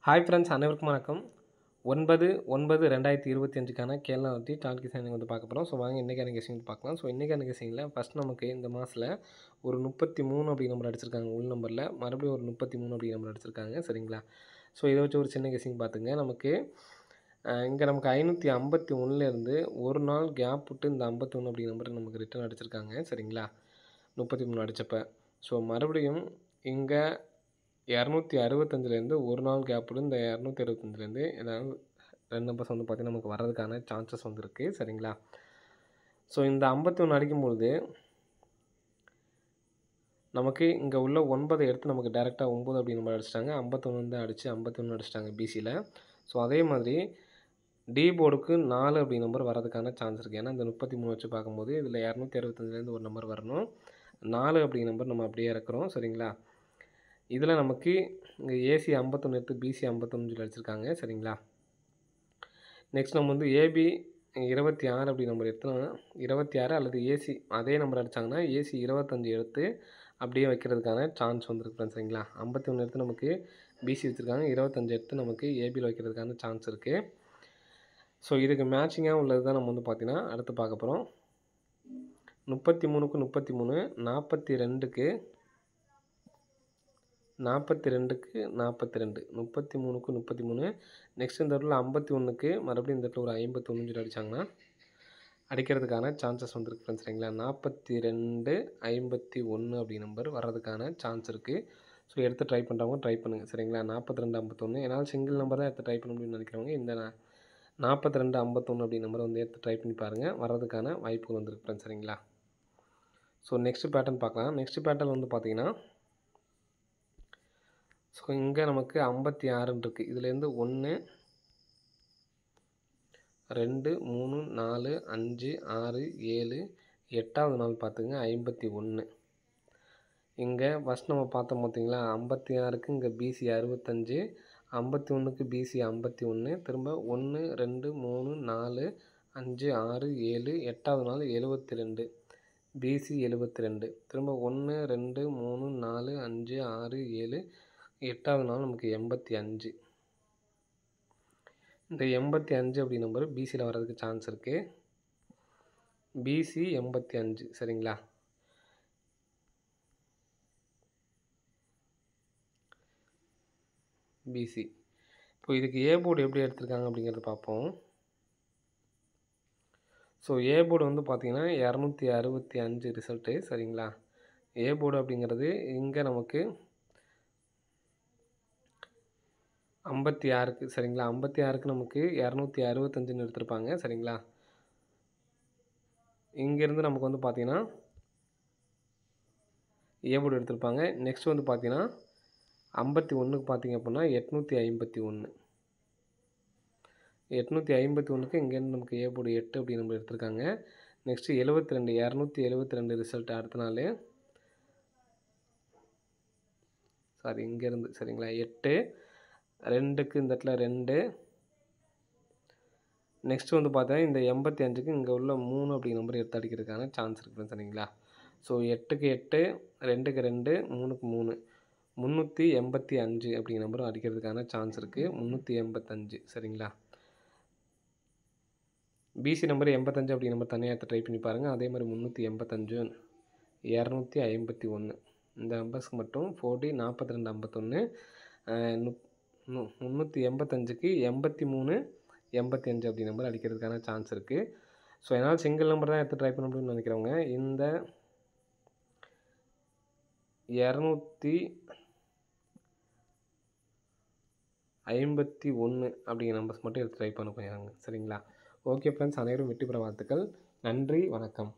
Hi friends, அனைவருக்கும் வணக்கம். 9/9/2025க்கான கேரளா வட்டி டால் கிசானிங் வந்து பார்க்க போகிறோம். ஸோ வாங்க இன்றைக்கான கெஸிங் பார்க்கலாம். ஸோ இன்றைக்கான கெஸிங்கில் ஃபஸ்ட் நமக்கு இந்த மாதத்தில் ஒரு 33 அப்படி நம்பர் அடிச்சிருக்காங்க உள் நம்பரில். மறுபடியும் ஒரு 33 அப்படி நம்பர் அடிச்சிருக்காங்க. சரிங்களா? ஸோ இதை வச்சு ஒரு சின்ன கெஸிங் பார்த்துங்க. நமக்கு இங்கே நமக்கு 551லேருந்து ஒரு நாள் கேப் விட்டு இந்த 51 அப்படி நம்பர் நமக்கு ரிட்டர்ன் அடிச்சிருக்காங்க. சரிங்களா? 33 அடித்தப்போ. ஸோ மறுபடியும் இங்கே 265லேருந்து ஒரு நாள் கேப் விட்டு இந்த 265லேருந்து ஏதாவது 2 நம்பர்ஸ் வந்து பார்த்திங்கன்னா நமக்கு வர்றதுக்கான சான்சஸ் வந்து இருக்குது. சரிங்களா? ஸோ இந்த 51 அடிக்கும்பொழுது நமக்கு இங்கே உள்ள 9 எடுத்து நமக்கு டேரெக்டாக 9 அப்படி நம்பர் அடிச்சிட்டாங்க. 51 வந்து அடித்து 51 அடிச்சிட்டாங்க பிசியில். ஸோ அதே மாதிரி டி போர்டுக்கு 4 அப்படி நம்பர் வரதுக்கான சான்ஸ் இருக்குது. ஏன்னா இந்த 33 வச்சு பார்க்கும்போது இதில் 265லேருந்து ஒரு நம்பர் வரணும். 4 அப்படி நம்பர் நம்ம அப்படியே இறக்குறோம். சரிங்களா? இதில் நமக்கு இங்கே ஏசி 51 எடுத்து பிசி 51 சொல்லி அடிச்சிருக்காங்க. சரிங்களா? நெக்ஸ்ட் நம்ம வந்து ஏபி 26 அப்படி நம்பர் எடுத்தோம்னா 26 அல்லது ஏசி அதே நம்பர் அடித்தாங்கன்னா ஏசி 25 எடுத்து அப்படியே வைக்கிறதுக்கான சான்ஸ் வந்துருக்கு ஃப்ரெண்ட்ஸ். சரிங்களா? 51 எடுத்து நமக்கு பிசி வச்சுருக்காங்க, 25 எடுத்து நமக்கு ஏபியில் வைக்கிறதுக்கான சான்ஸ் இருக்குது. ஸோ இதுக்கு மேட்சிங்காக உள்ளது தான் நம்ம வந்து பார்த்திங்கன்னா அடுத்து பார்க்க போகிறோம். 33க்கு 33, 42க்கு 42க்கு 42, 33க்கு 33. நெக்ஸ்ட் இந்த இடத்துல 51க்கு மறுபடியும் இந்த இடத்துல ஒரு 51 சொல்லி அடித்தாங்கன்னா அடிக்கிறதுக்கான சான்சஸ் வந்துருக்கு ஃப்ரெண்ட்ஸ். சரிங்களா? 42, 51 அப்படி நம்பர் வர்றதுக்கான சான்ஸ் இருக்குது. ஸோ எடுத்து ட்ரை பண்ணுறவங்க ட்ரை பண்ணுங்கள். சரிங்களா? 42, 51 ஏன்னால் சிங்கிள் நம்பர் தான் எடுத்து ட்ரை பண்ண முடியும்னு நினைக்கிறவங்க இந்த 42, 51 அப்படி நம்பர் வந்து எடுத்து ட்ரை பண்ணி பாருங்கள். வர்றதுக்கான வாய்ப்புகள் வந்துருக்கு ஃப்ரெண்ட்ஸ். சரிங்களா? ஸோ நெக்ஸ்ட் பேட்டர்ன் பார்க்கலாம். நெக்ஸ்ட் பேட்டர்ன் வந்து பார்த்திங்கன்னா ஸோ இங்கே நமக்கு 56 இருக்குது. இதுலேருந்து 1, 2, 3, 4, 5, 6, 7, 8வது நாள் பார்த்துங்க 51. இங்கே ஃபஸ்ட் நம்ம பார்த்தோம் பார்த்தீங்களா 56க்கு இங்கே பிசி 65, 51க்கு பிசி 51, திரும்ப 1, 2, 3, 4, 5, 6, 7, 8வது நாள் 72, பிசி 72, திரும்ப 1, 2, 3, 4, 5, 6, 7, 8வது நாள் நமக்கு 85. இந்த 85 அப்படி நம்பர் பிசியில் வர்றதுக்கு சான்ஸ் இருக்குது. பிசி 85. சரிங்களா? பிசி. இப்போ இதுக்கு ஏ போர்டு எப்படி எடுத்திருக்காங்க அப்படிங்கிறத பார்ப்போம். ஸோ ஏ போர்டு வந்து பார்த்திங்கன்னா 265 ரிசல்ட்டு. சரிங்களா? ஏ போர்டு அப்படிங்கிறது இங்கே நமக்கு 56க்கு. சரிங்களா? 56க்கு நமக்கு 265ன்னு எடுத்திருப்பாங்க. சரிங்களா? இங்கேருந்து நமக்கு வந்து பார்த்திங்கன்னா ஏ போர்டு எடுத்திருப்பாங்க. நெக்ஸ்ட் வந்து பார்த்திங்கன்னா 51க்கு பார்த்திங்க அப்படின்னா 851. 851க்கு இங்கேருந்து நமக்கு ஏ போர்டு 8 அப்படி நம்ம எடுத்திருக்காங்க. நெக்ஸ்ட்டு 72, 272 ரிசல்ட் அடுத்த நாள். சாரி இங்கேருந்து. சரிங்களா? 8, 2க்கு இந்த இடத்துல 2. நெக்ஸ்ட் வந்து பார்த்தா இந்த 85க்கு இங்கே உள்ள 3 அப்படி நம்பர் எடுத்து அடிக்கிறதுக்கான சான்ஸ் இருக்குது. சரிங்களா? ஸோ 8க்கு 8, 2க்கு 2, 3க்கு 3, 385 அப்படிங்கிற நம்பரும் அடிக்கிறதுக்கான சான்ஸ் இருக்குது. 385. சரிங்களா? பிசி நம்பர் 85 அப்படி நம்பர் தனியாக எடுத்து ட்ரை பண்ணி பாருங்கள். அதே மாதிரி 385, 251 இந்த நம்பர்ஸ்க்கு மட்டும் 40, 42, 51, 385க்கு 83, 85 அப்படி நம்பர் அடிக்கிறதுக்கான சான்ஸ் இருக்குது. ஸோ என்னால் சிங்கிள் நம்பர் தான் எடுத்து ட்ரை பண்ண முடியும்னு நினைக்கிறவங்க இந்த 251 அப்படிங்கிற நம்பர்ஸ் மட்டும் எடுத்து ட்ரை பண்ண போயாங்க. சரிங்களா? ஓகே ஃப்ரெண்ட்ஸ், அனைவரும் வெற்றி பெற வாழ்த்துக்கள். நன்றி, வணக்கம்.